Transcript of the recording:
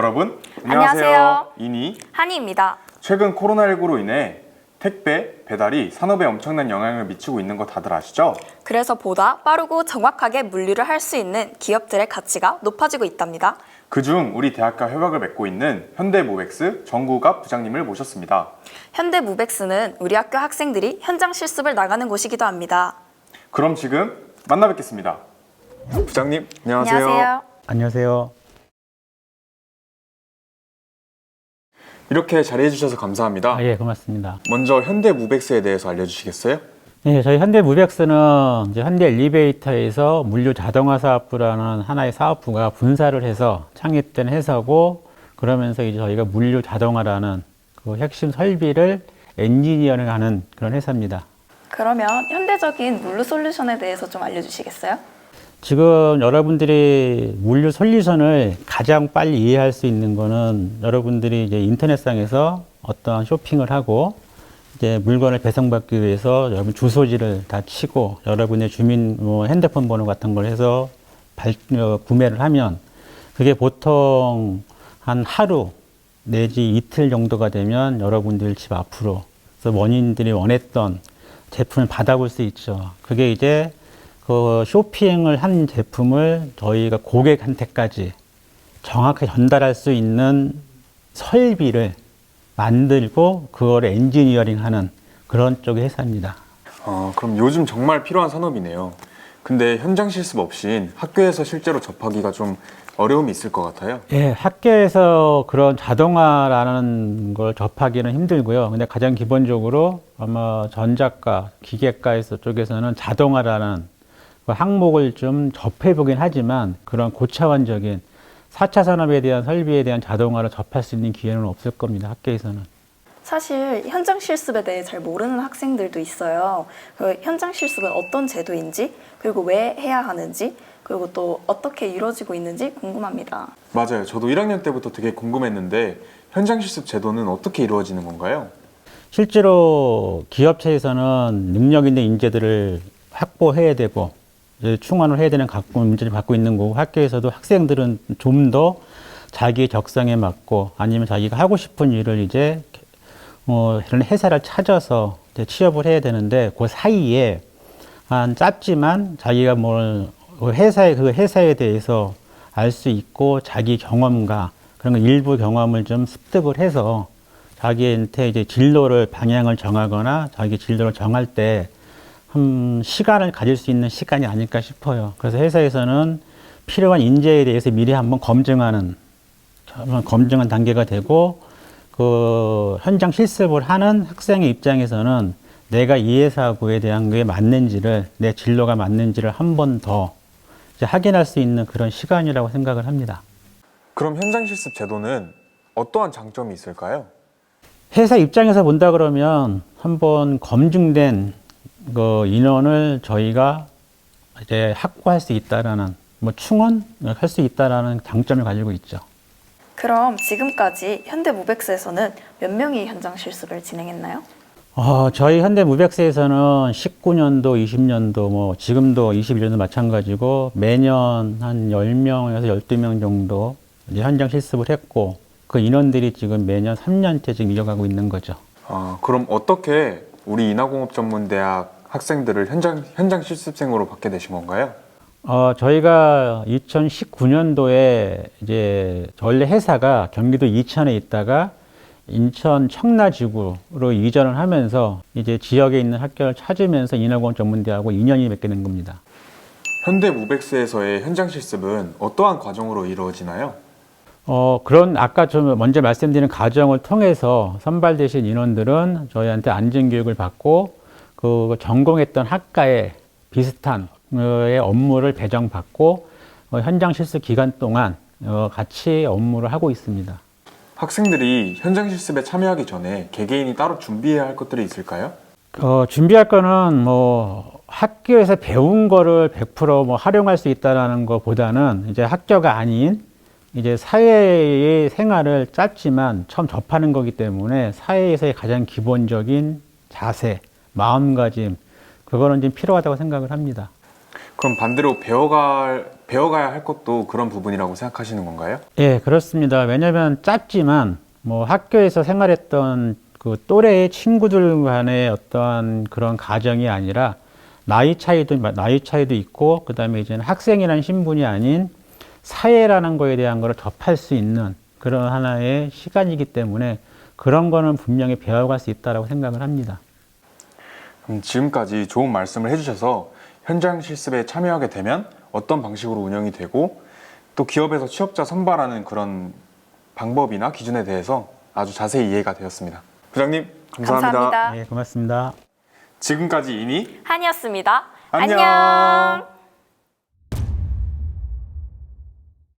여러분, 안녕하세요. 이니 한이입니다. 최근 코로나19로 인해 택배, 배달이 산업에 엄청난 영향을 미치고 있는 거 다들 아시죠? 그래서 보다 빠르고 정확하게 물류를 할 수 있는 기업들의 가치가 높아지고 있답니다. 그중 우리 대학과 협약을 맺고 있는 현대모백스 정국갑 부장님을 모셨습니다. 현대무백스는 우리 학교 학생들이 현장 실습을 나가는 곳이기도 합니다. 그럼 지금 만나 뵙겠습니다. 부장님, 안녕하세요. 안녕하세요. 이렇게 자리해 주셔서 감사합니다. 예, 고맙습니다. 먼저 현대모백스에 대해서 알려주시겠어요? 예, 저희 현대무백스는 이제 현대엘리베이터에서 물류 자동화 사업부라는 하나의 사업부가 분사를 해서 창립된 회사고, 그러면서 이제 저희가 물류 자동화라는 그 핵심 설비를 엔지니어링하는 그런 회사입니다. 그러면 현대적인 물류 솔루션에 대해서 좀 알려주시겠어요? 지금 여러분들이 물류 솔루션을 가장 빨리 이해할 수 있는 거는 여러분들이 이제 인터넷상에서 어떠한 쇼핑을 하고 이제 물건을 배송받기 위해서 여러분 주소지를 다 치고 여러분의 주민 핸드폰 번호 같은 걸 해서 구매를 하면 그게 보통 한 하루 내지 이틀 정도가 되면 여러분들 집 앞으로 그래서 원인들이 원했던 제품을 받아볼 수 있죠. 그게 이제 그 쇼핑을 한 제품을 저희가 고객한테까지 정확하게 전달할 수 있는 설비를 만들고 그걸 엔지니어링하는 그런 쪽의 회사입니다. 그럼 요즘 정말 필요한 산업이네요. 근데 현장 실습 없인 학교에서 실제로 접하기가 좀 어려움이 있을 것 같아요. 예, 학교에서 그런 자동화라는 걸 접하기는 힘들고요. 근데 가장 기본적으로 아마 전자과, 기계과 쪽에서는 자동화라는 그 항목을 좀 접해보긴 하지만 그런 고차원적인 4차 산업에 대한 설비에 대한 자동화를 접할 수 있는 기회는 없을 겁니다. 학교에서는. 사실 현장 실습에 대해 잘 모르는 학생들도 있어요. 그 현장 실습은 어떤 제도인지, 그리고 왜 해야 하는지, 그리고 또 어떻게 이루어지고 있는지 궁금합니다. 맞아요. 저도 1학년 때부터 되게 궁금했는데 현장 실습 제도는 어떻게 이루어지는 건가요? 실제로 기업체에서는 능력 있는 인재들을 확보해야 되고 충원을 해야 되는 문제를 갖고 있는 거고, 학교에서도 학생들은 좀 더 자기의 적성에 맞고 아니면 자기가 하고 싶은 일을 이제 이런 회사를 찾아서 이제 취업을 해야 되는데, 그 사이에 한 짧지만 자기가 그 회사에 대해서 알 수 있고 자기 경험과 그런 거 일부 경험을 좀 습득을 해서 자기한테 이제 방향을 정하거나 자기 진로를 정할 때 시간을 가질 수 있는 시간이 아닐까 싶어요. 그래서 회사에서는 필요한 인재에 대해서 미리 한번 검증하는 단계가 되고, 그 현장 실습을 하는 학생의 입장에서는 내가 이 회사하고에 대한 게 맞는지를, 내 진로가 맞는지를 한 번 더 확인할 수 있는 그런 시간이라고 생각을 합니다. 그럼 현장 실습 제도는 어떠한 장점이 있을까요? 회사 입장에서 본다 그러면 한번 검증된 그 인원을 저희가 이제 확보할 수 있다라는, 충원할 수 있다라는 장점을 가지고 있죠. 그럼 지금까지 현대무백스에서는 몇 명이 현장 실습을 진행했나요? 저희 현대무백스에서는 19년도, 20년도, 지금도 21년도 마찬가지고 매년 한 10명에서 12명 정도 이제 현장 실습을 했고, 그 인원들이 지금 매년 3년째 지금 이어가고 있는 거죠. 그럼 어떻게 우리 인하공업전문대학 학생들을 현장 실습생으로 받게 되신 건가요? 저희가 2019년도에 이제 원래 회사가 경기도 이천에 있다가 인천 청라지구로 이전을 하면서 이제 지역에 있는 학교를 찾으면서 인하공업전문대하고 인연이 맺게 된 겁니다. 현대모백스에서의 현장 실습은 어떠한 과정으로 이루어지나요? 아까 좀 먼저 말씀드린 과정을 통해서 선발되신 인원들은 저희한테 안전교육을 받고 그 전공했던 학과에 비슷한 업무를 배정받고 현장 실습 기간 동안 같이 업무를 하고 있습니다. 학생들이 현장 실습에 참여하기 전에 개개인이 따로 준비해야 할 것들이 있을까요? 준비할 거는 학교에서 배운 거를 100% 활용할 수 있다는 것보다는 이제 학교가 아닌 이제 사회의 생활을 짧지만 처음 접하는 거기 때문에 사회에서의 가장 기본적인 자세, 마음가짐, 그거는 좀 필요하다고 생각을 합니다. 그럼 반대로 배워갈 배워가야 할 것도 그런 부분이라고 생각하시는 건가요? 예, 그렇습니다. 왜냐하면 짧지만 뭐 학교에서 생활했던 그 또래의 친구들 간의 어떠한 그런 가정이 아니라 나이 차이도 있고 그다음에 이제는 학생이라는 신분이 아닌 사회라는 거에 대한 걸 접할 수 있는 그런 하나의 시간이기 때문에 그런 거는 분명히 배워갈 수 있다라고 생각을 합니다. 그럼 지금까지 좋은 말씀을 해주셔서 현장 실습에 참여하게 되면 어떤 방식으로 운영이 되고 또 기업에서 취업자 선발하는 그런 방법이나 기준에 대해서 아주 자세히 이해가 되었습니다. 부장님 감사합니다. 감사합니다. 예, 고맙습니다. 지금까지 이니 한이었습니다. 안녕. 안녕.